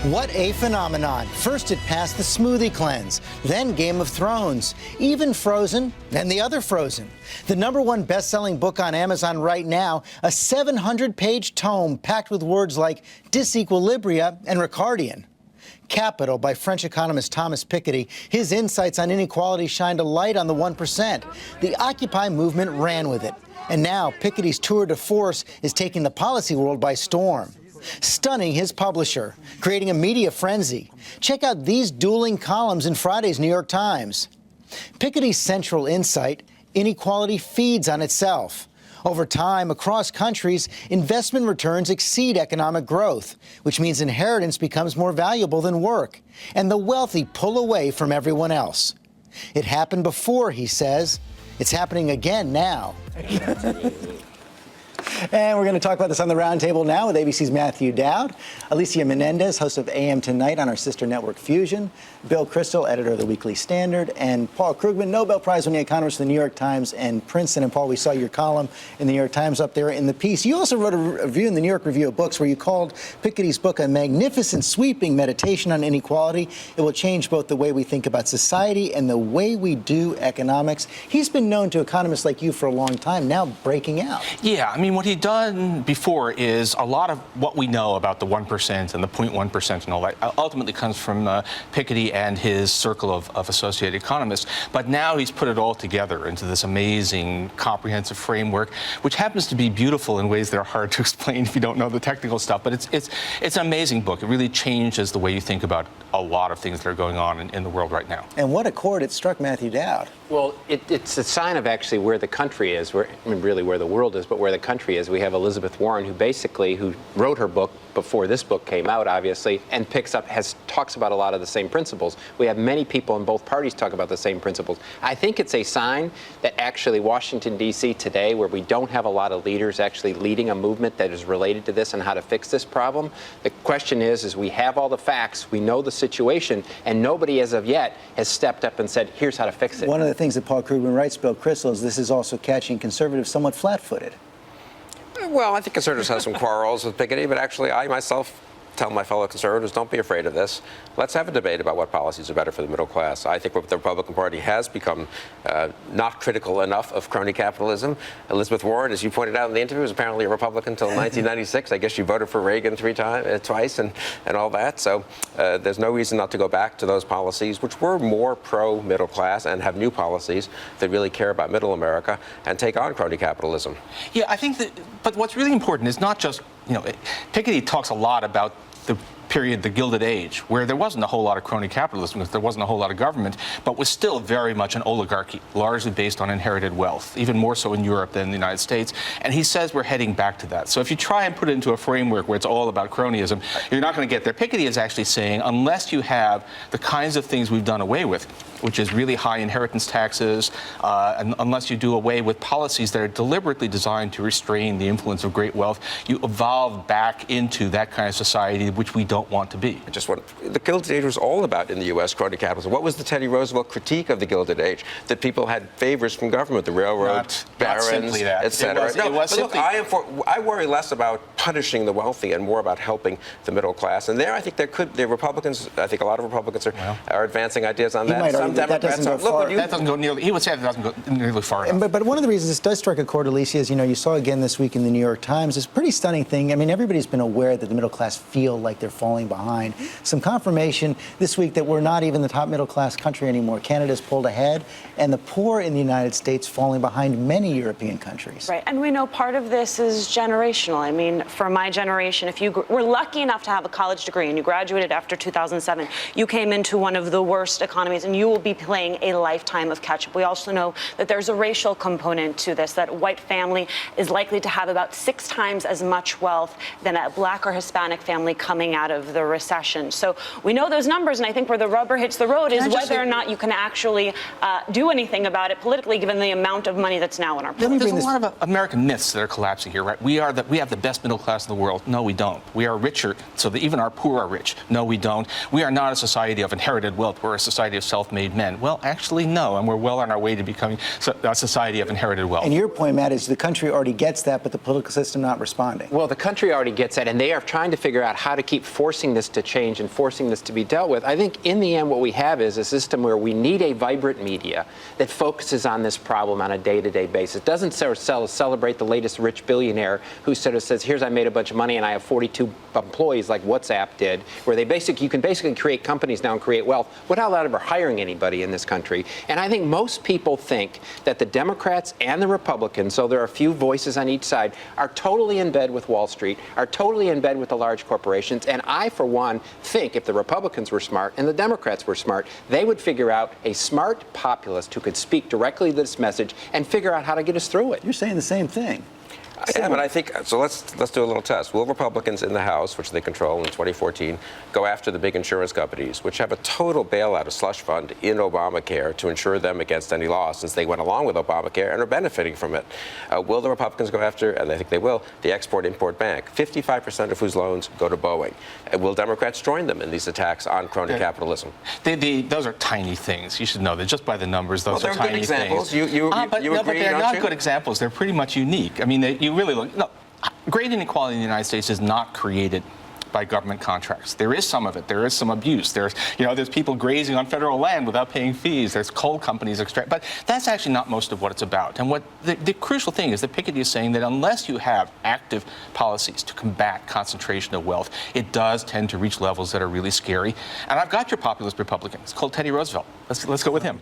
What a phenomenon. First it passed the smoothie cleanse, then Game of Thrones, even Frozen, then the other Frozen. The #1 best-selling book on Amazon right now, a 700-page tome packed with words like disequilibria and Ricardian. Capital by French economist Thomas Piketty. His insights on inequality shined a light on the 1%. The Occupy movement ran with it. And now Piketty's tour de force is taking the policy world by storm, stunning his publisher, creating a media frenzy. Check out these dueling columns in Friday's New York Times. Piketty's central insight: inequality feeds on itself. Over time, across countries, investment returns exceed economic growth, which means inheritance becomes more valuable than work, and the wealthy pull away from everyone else. It happened before, he says. It's happening again now. And we're going to talk about this on the roundtable now with ABC's Matthew Dowd, Alicia Menendez, host of AM Tonight on our sister network Fusion, Bill Kristol, editor of the Weekly Standard, and Paul Krugman, Nobel Prize-winning economist of the New York Times and Princeton. And Paul, we saw your column in the New York Times up there in the piece. You also wrote a review in the New York Review of Books where you called Piketty's book a magnificent, sweeping meditation on inequality. It will change both the way we think about society and the way we do economics. He's been known to economists like you for a long time, now breaking out. Yeah, I mean, what he'd done before is a lot of what we know about the 1% and the 0.1% and all that ultimately comes from Piketty and his circle of associated economists. But now he's put it all together into this amazing, comprehensive framework, which happens to be beautiful in ways that are hard to explain if you don't know the technical stuff. But it's an amazing book. It really changes the way you think about a lot of things that are going on in the world right now. And what a chord it struck Matthew Dowd. Well, it's a sign of actually where the country is, really where the world is, but where the country is. We have Elizabeth Warren, who wrote her book before this book came out, obviously, and talks about a lot of the same principles. We have many people in both parties talk about the same principles. I think it's a sign that actually Washington, D.C. today, where we don't have a lot of leaders actually leading a movement that is related to this and how to fix this problem. The question is we have all the facts, we know the situation, and nobody as of yet has stepped up and said, here's how to fix it. One of the things that Paul Krugman writes, Bill Kristol, is this is also catching conservatives somewhat flat-footed. Well, I think conservatives have some quarrels with Piketty, but actually I myself tell my fellow conservatives, don't be afraid of this. Let's have a debate about what policies are better for the middle class. I think the Republican Party has become not critical enough of crony capitalism. Elizabeth Warren, as you pointed out in the interview, was apparently a Republican until 1996. I guess she voted for Reagan twice and all that. So there's no reason not to go back to those policies, which were more pro-middle class, and have new policies that really care about middle America and take on crony capitalism. Yeah, I think that, but what's really important is not just, Piketty talks a lot about the period, the Gilded Age, where there wasn't a whole lot of crony capitalism, because there wasn't a whole lot of government, but was still very much an oligarchy, largely based on inherited wealth, even more so in Europe than in the United States. And he says we're heading back to that. So if you try and put it into a framework where it's all about cronyism, you're not going to get there. Piketty is actually saying, unless you have the kinds of things we've done away with, which is really high inheritance taxes, and unless you do away with policies that are deliberately designed to restrain the influence of great wealth, you evolve back into that kind of society which we don't want to be. The Gilded Age was all about, in the U.S., crony capitalism. What was the Teddy Roosevelt critique of the Gilded Age? That people had favors from government, the railroad barons, etc. I worry less about punishing the wealthy and more about helping the middle class. And there, I think the Republicans, I think a lot of Republicans are advancing ideas on that. Some Democrats that doesn't go nearly. He would say that doesn't go nearly far enough. But one of the reasons this does strike a chord, Alicia, is you saw again this week in the New York Times this pretty stunning thing. I mean, everybody's been aware that the middle class feel like they're falling behind. Some confirmation this week that we're not even the top middle class country anymore. Canada's pulled ahead, and the poor in the United States falling behind many European countries. Right, and we know part of this is generational. I mean, for my generation, if you were lucky enough to have a college degree and you graduated after 2007, you came into one of the worst economies, and you will be playing a lifetime of catch-up. We also know that there's a racial component to this, that a white family is likely to have about 6 times as much wealth than a black or Hispanic family coming out of the recession. So we know those numbers, and I think where the rubber hits the road is whether or not you can actually do anything about it politically, given the amount of money that's now in our pool. There's a lot of American myths that are collapsing here, right? We have the best middle class in the world. No, we don't. We are richer, so that even our poor are rich. No, we don't. We are not a society of inherited wealth. We're a society of self-made self-made men. Well, actually, no, and we're well on our way to becoming a society of inherited wealth. And your point, Matt, is the country already gets that, but the political system not responding. Well, the country already gets that, and they are trying to figure out how to keep forcing this to change and forcing this to be dealt with. I think in the end what we have is a system where we need a vibrant media that focuses on this problem on a day-to-day basis. Doesn't celebrate the latest rich billionaire who sort of says, here's I made a bunch of money and I have 42 employees like WhatsApp did, where you can basically create companies now and create wealth without ever hiring anybody in this country. And I think most people think that the Democrats and the Republicans, so there are a few voices on each side, are totally in bed with Wall Street, are totally in bed with the large corporations. And I, for one, think if the Republicans were smart and the Democrats were smart, they would figure out a smart populist who could speak directly to this message and figure out how to get us through it. You're saying the same thing. Yeah, but I think so. Let's do a little test. Will Republicans in the House, which they control in 2014, go after the big insurance companies, which have a total bailout, a slush fund in Obamacare to insure them against any loss, since they went along with Obamacare and are benefiting from it? Will the Republicans go after, and I think they will, the Export-Import Bank, 55% of whose loans go to Boeing? Will Democrats join them in these attacks on crony capitalism? Those are tiny things. You should know that just by the numbers, those are tiny good examples. things. You but agree, they're don't not you? good examples. They're pretty much unique. I mean, you really look. No, great inequality in the United States is not created by government contracts. There is some of it. There is some abuse. There's people grazing on federal land without paying fees. There's coal companies extract. But that's actually not most of what it's about. And what the crucial thing is that Piketty is saying that unless you have active policies to combat concentration of wealth, it does tend to reach levels that are really scary. And I've got your populist Republican. It's called Teddy Roosevelt. Let's go with him.